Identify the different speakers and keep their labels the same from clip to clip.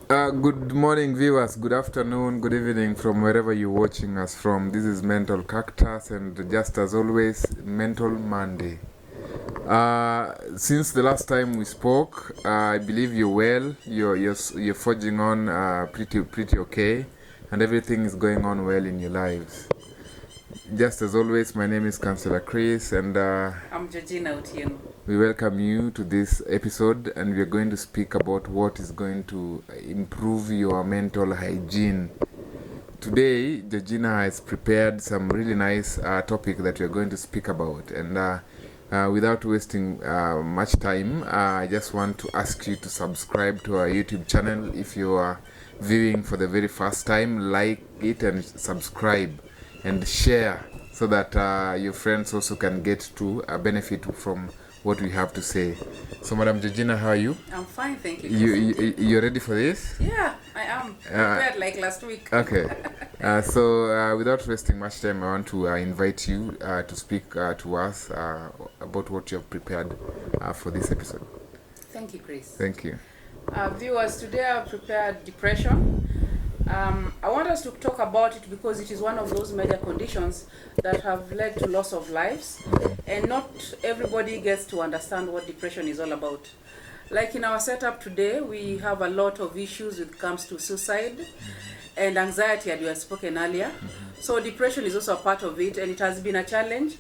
Speaker 1: Good morning, viewers. Good afternoon, good evening from wherever you're watching us from. This is Mental Cactus, and just as always, Mental Monday. Since the last time we spoke, I believe you're well. You're forging on pretty okay, and everything is going on well in your lives. Just as always, my name is Councillor Chris, and
Speaker 2: I'm Georgina Otieno.
Speaker 1: we welcome you to this episode, and we are going to speak about what is going to improve your mental hygiene. Today, Georgina has prepared some really nice topic that we are going to speak about, and without wasting much time, I just want to ask you to subscribe to our YouTube channel. If you are viewing for the very first time, like it and subscribe and share so that your friends also can get to benefit from what we have to say. So, Madam Georgina, how are you?
Speaker 2: I'm fine, thank you.
Speaker 1: You ready for this?
Speaker 2: Yeah, I am. Prepared like last week.
Speaker 1: Okay. So, without wasting much time, I want to invite you to speak to us about what you have prepared for this episode.
Speaker 2: Thank you, Chris.
Speaker 1: Thank you.
Speaker 2: Viewers, today I've prepared depression. I want us to talk about it because it is one of those major conditions that have led to loss of lives, and not everybody gets to understand what depression is all about. Like in our setup today, we have a lot of issues when it comes to suicide and anxiety, as we have spoken earlier. So depression is also a part of it, and it has been a challenge,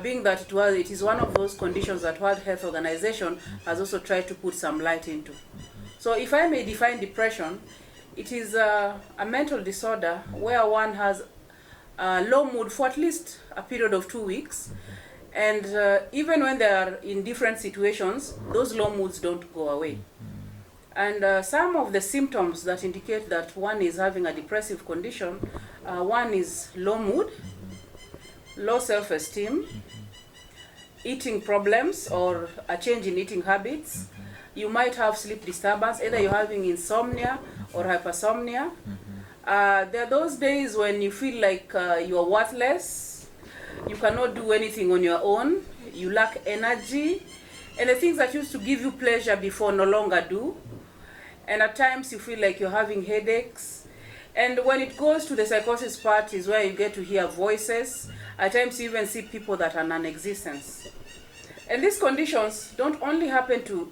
Speaker 2: being that it is one of those conditions that World Health Organization has also tried to put some light into. So if I may define depression, it is a mental disorder where one has low mood for at least a period of 2 weeks. And even when they are in different situations, those low moods don't go away. And some of the symptoms that indicate that one is having a depressive condition, one is low mood, low self-esteem, eating problems or a change in eating habits. You might have sleep disturbance, either you're having insomnia or hypersomnia. There are those days when you feel like you are worthless, you cannot do anything on your own, you lack energy, and the things that used to give you pleasure before no longer do. And at times you feel like you're having headaches. And when it goes to the psychosis part is where you get to hear voices. At times you even see people that are non-existent. And these conditions don't only happen to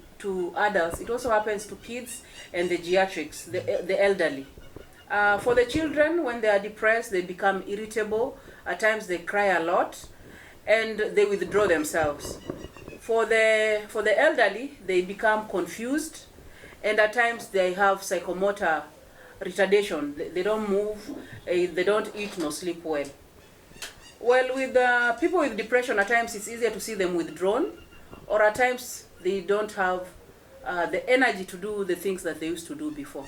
Speaker 2: adults, it also happens to kids and the geriatrics, the elderly. For the children, when they are depressed, they become irritable. At times they cry a lot and they withdraw themselves. For the elderly, they become confused, and at times they have psychomotor retardation. They don't move, they don't eat nor sleep well. Well, with people with depression, at times it's easier to see them withdrawn, or at times they don't have the energy to do the things that they used to do before.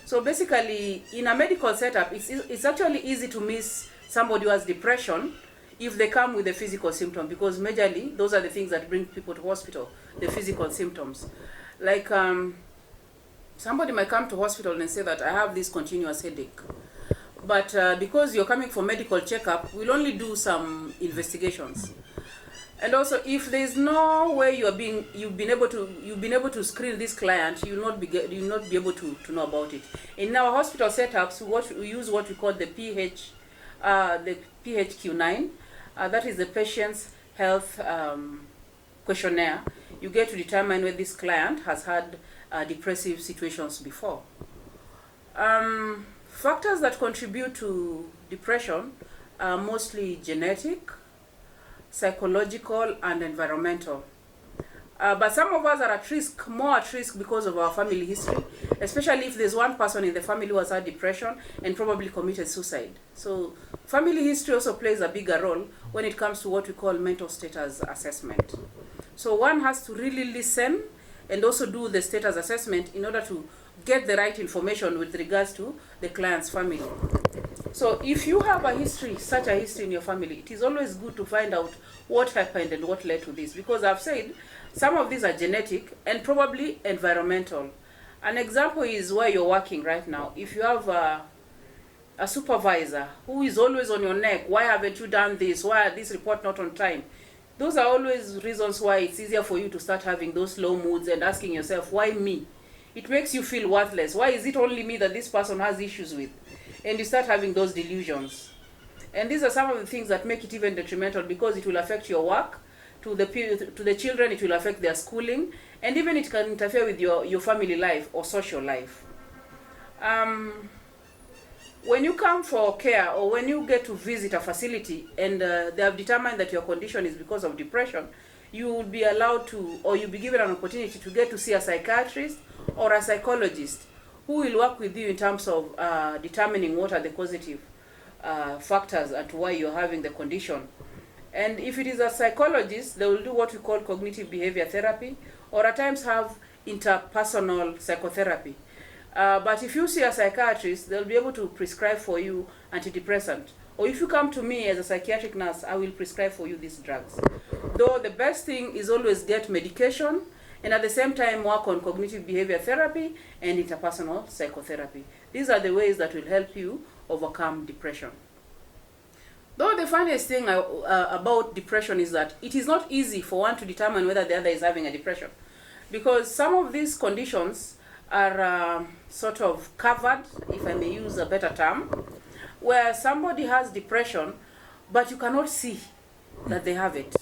Speaker 2: So basically, in a medical setup, it's actually easy to miss somebody who has depression if they come with a physical symptom, because majorly those are the things that bring people to hospital, the physical symptoms. Like somebody might come to hospital and say that I have this continuous headache. But because you're coming for medical checkup, we'll only do some investigations. And also, if there's no way you've been able to screen this client, you'll not be able to know about it. In our hospital setups, we use what we call the PHQ-9. That is the patient's health questionnaire. You get to determine whether this client has had depressive situations before. Factors that contribute to depression are mostly genetic, psychological, and environmental. But some of us are more at risk because of our family history, especially if there's one person in the family who has had depression and probably committed suicide. So family history also plays a bigger role when it comes to what we call mental status assessment. So one has to really listen and also do the status assessment in order to get the right information with regards to the client's family. So if you have such a history in your family, it is always good to find out what happened and what led to this, because I've said some of these are genetic and probably environmental. An example is where you're working right now. If you have a supervisor who is always on your neck, why haven't you done this? Why are this report not on time? Those are always reasons why it's easier for you to start having those low moods and asking yourself, why me? It makes you feel worthless. Why is it only me that this person has issues with? And you start having those delusions. And these are some of the things that make it even detrimental, because it will affect your work. To the children, it will affect their schooling, and even it can interfere with your family life or social life. When you come for care, or when you get to visit a facility and they have determined that your condition is because of depression, you will be allowed to, or you'll be given an opportunity to get to see a psychiatrist or a psychologist who will work with you in terms of determining what are the causative factors as to why you're having the condition. And if it is a psychologist, they will do what we call cognitive behavior therapy, or at times have interpersonal psychotherapy. But if you see a psychiatrist, they'll be able to prescribe for you antidepressant. Or if you come to me as a psychiatric nurse, I will prescribe for you these drugs. Though the best thing is always get medication, and at the same time work on cognitive behavior therapy and interpersonal psychotherapy. These are the ways that will help you overcome depression. Though the funniest thing about depression is that it is not easy for one to determine whether the other is having a depression, because some of these conditions are sort of covered, if I may use a better term, where somebody has depression, but you cannot see that they have it.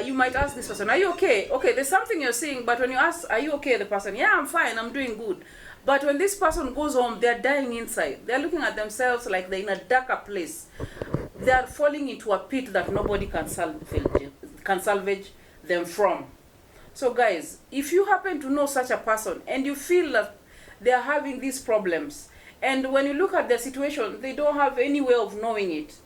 Speaker 2: You might ask this person, are you okay? Okay, there's something you're seeing, but when you ask, are you okay, the person, yeah, I'm fine, I'm doing good. But when this person goes home, they're dying inside. They're looking at themselves like they're in a darker place. They're falling into a pit that nobody can salvage them from. So guys, if you happen to know such a person and you feel that they're having these problems, and when you look at their situation, they don't have any way of knowing it.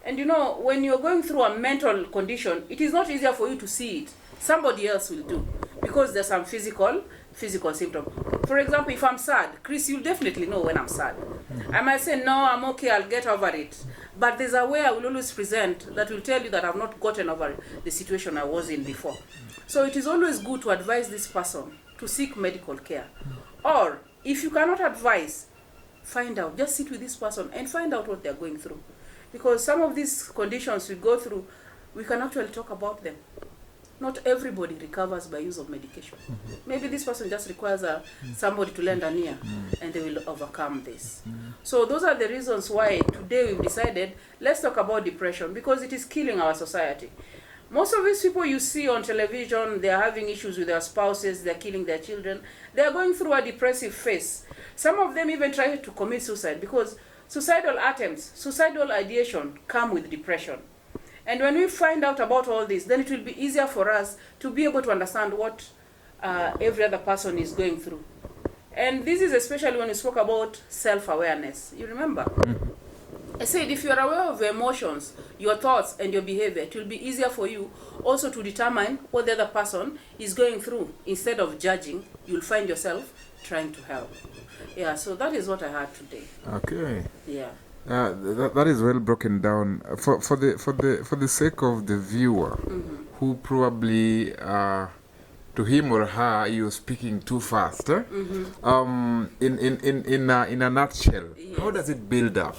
Speaker 2: And you know, when you're going through a mental condition, it is not easier for you to see it. Somebody else will do, because there's some physical symptom. For example, if I'm sad, Chris, you'll definitely know when I'm sad. I might say, no, I'm okay, I'll get over it. But there's a way I will always present that will tell you that I've not gotten over the situation I was in before. So it is always good to advise this person to seek medical care. Or, if you cannot advise, find out. Just sit with this person and find out what they're going through. Because some of these conditions we go through, we can actually talk about them. Not everybody recovers by use of medication. Maybe this person just requires somebody to lend an ear, and they will overcome this. So those are the reasons why today we've decided, let's talk about depression, because it is killing our society. Most of these people you see on television, they're having issues with their spouses, they're killing their children, they're going through a depressive phase. Some of them even try to commit suicide, because suicidal attempts, suicidal ideation come with depression. And when we find out about all this, then it will be easier for us to be able to understand what every other person is going through. And this is especially when we spoke about self-awareness. You remember? I said if you're aware of your emotions, your thoughts, and your behavior, it will be easier for you also to determine what the other person is going through. Instead of judging, you'll find yourself trying to help. Yeah, so that is what I had today.
Speaker 1: Okay.
Speaker 2: Yeah.
Speaker 1: That is well broken down. For the sake of the viewer, who probably to him or her you're speaking too fast. In a nutshell, yes. How does it build up?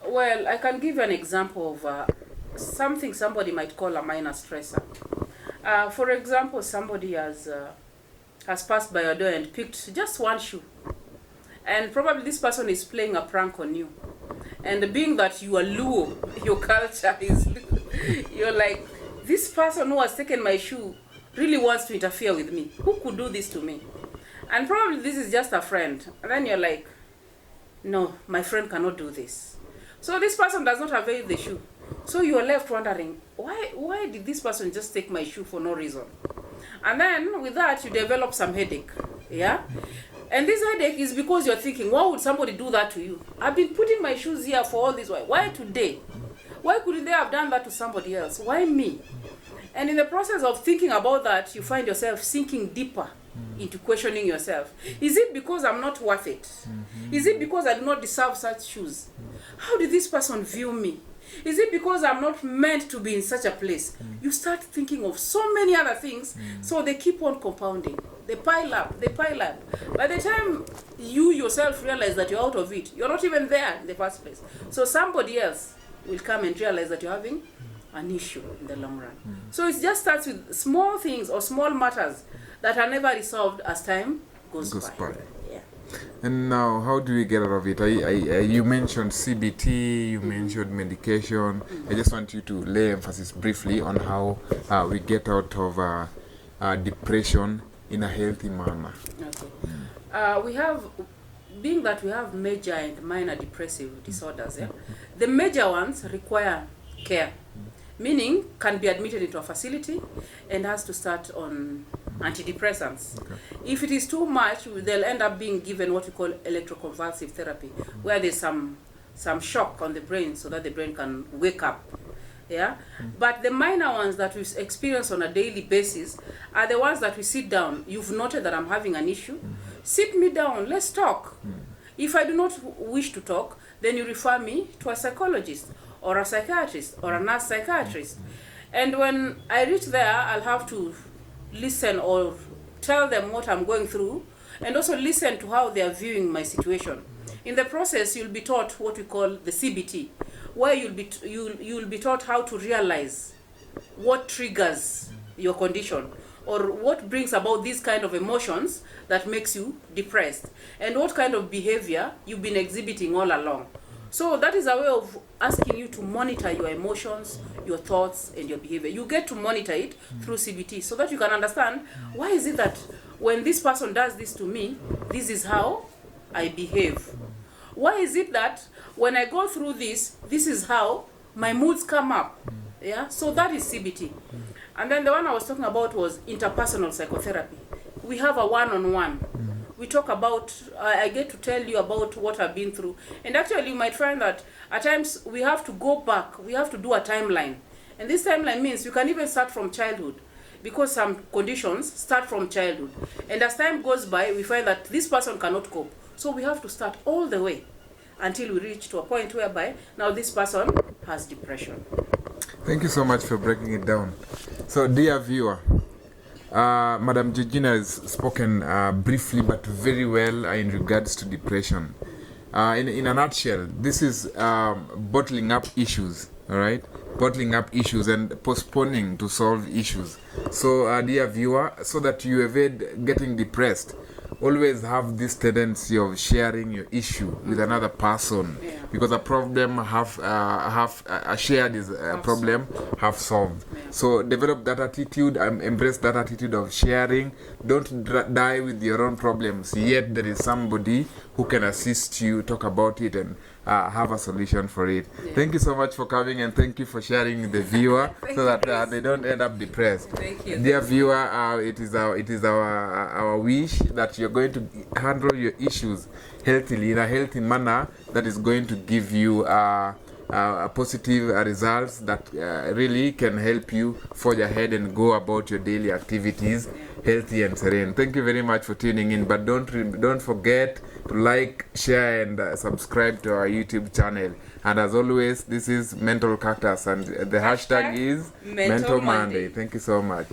Speaker 2: Well, I can give you an example of something somebody might call a minor stressor. For example, somebody has passed by your door and picked just one shoe. And probably this person is playing a prank on you. And being that you are Luo, your culture is Luo, you're like, this person who has taken my shoe really wants to interfere with me. Who could do this to me? And probably this is just a friend. And then you're like, no, my friend cannot do this. So this person does not avail the shoe. So you're left wondering, why did this person just take my shoe for no reason? And then with that, you develop some headache. Yeah? And this headache is because you're thinking, why would somebody do that to you? I've been putting my shoes here for all this while. Why today? Why couldn't they have done that to somebody else? Why me? And in the process of thinking about that, you find yourself sinking deeper into questioning yourself. Is it because I'm not worth it? Is it because I do not deserve such shoes? How did this person view me? Is it because I'm not meant to be in such a place? You start thinking of so many other things, so they keep on compounding. They pile up, they pile up. By the time you yourself realize that you're out of it, you're not even there in the first place. So somebody else will come and realize that you're having an issue in the long run. So it just starts with small things or small matters that are never resolved as time goes by. Yeah.
Speaker 1: And now, how do we get out of it? You mentioned CBT, you mentioned medication. I just want you to lay emphasis briefly on how we get out of depression in a healthy manner.
Speaker 2: Okay. We have, being that we have major and minor depressive disorders, the major ones require care, meaning can be admitted into a facility and has to start on antidepressants.
Speaker 1: Okay.
Speaker 2: If it is too much, they'll end up being given what we call electroconvulsive therapy, where there's some shock on the brain so that the brain can wake up. Yeah. But the minor ones that we experience on a daily basis are the ones that we sit down. You've noted that I'm having an issue. Sit me down, let's talk. If I do not wish to talk, then you refer me to a psychologist or a psychiatrist or a nurse psychiatrist. And when I reach there, I'll have to listen or tell them what I'm going through, and also listen to how they are viewing my situation. In the process, you'll be taught what we call the CBT, where you'll be taught how to realize what triggers your condition, or what brings about these kind of emotions that makes you depressed, and what kind of behavior you've been exhibiting all along. So that is a way of asking you to monitor your emotions, your thoughts, and your behavior. You get to monitor it through CBT so that you can understand, why is it that when this person does this to me, this is how I behave? Why is it that when I go through this is how my moods come up? Yeah, so that is CBT. And then the one I was talking about was interpersonal psychotherapy. We have a one-on-one. We talk about, I get to tell you about what I've been through. And actually you might find that at times we have to go back, we have to do a timeline. And this timeline means you can even start from childhood, because some conditions start from childhood. And as time goes by, we find that this person cannot cope. So we have to start all the way until we reach to a point whereby now this person has depression.
Speaker 1: Thank you so much for breaking it down. So, dear viewer, Madam Georgina has spoken briefly but very well in regards to depression. In a nutshell, this is bottling up issues, all right? Bottling up issues and postponing to solve issues. So, dear viewer, so that you avoid getting depressed, always have this tendency of sharing your issue with another person, because a problem shared is a problem half solved. So develop that attitude, embrace that attitude of sharing. Don't die with your own problems, yet there is somebody who can assist you, talk about it, and have a solution for it. Thank you so much for coming, and thank you for sharing with the viewer so that they don't end up depressed.
Speaker 2: Thank you.
Speaker 1: Dear viewer, it is our wish that you're going to handle your issues healthily, in a healthy manner that is going to give you positive results that really can help you forge ahead and go about your daily activities healthy and serene. Thank you very much for tuning in, but don't forget to like, share, and subscribe to our YouTube channel. And as always, this is Mental Cactus, and the hashtag is Mental Monday. Thank you so much.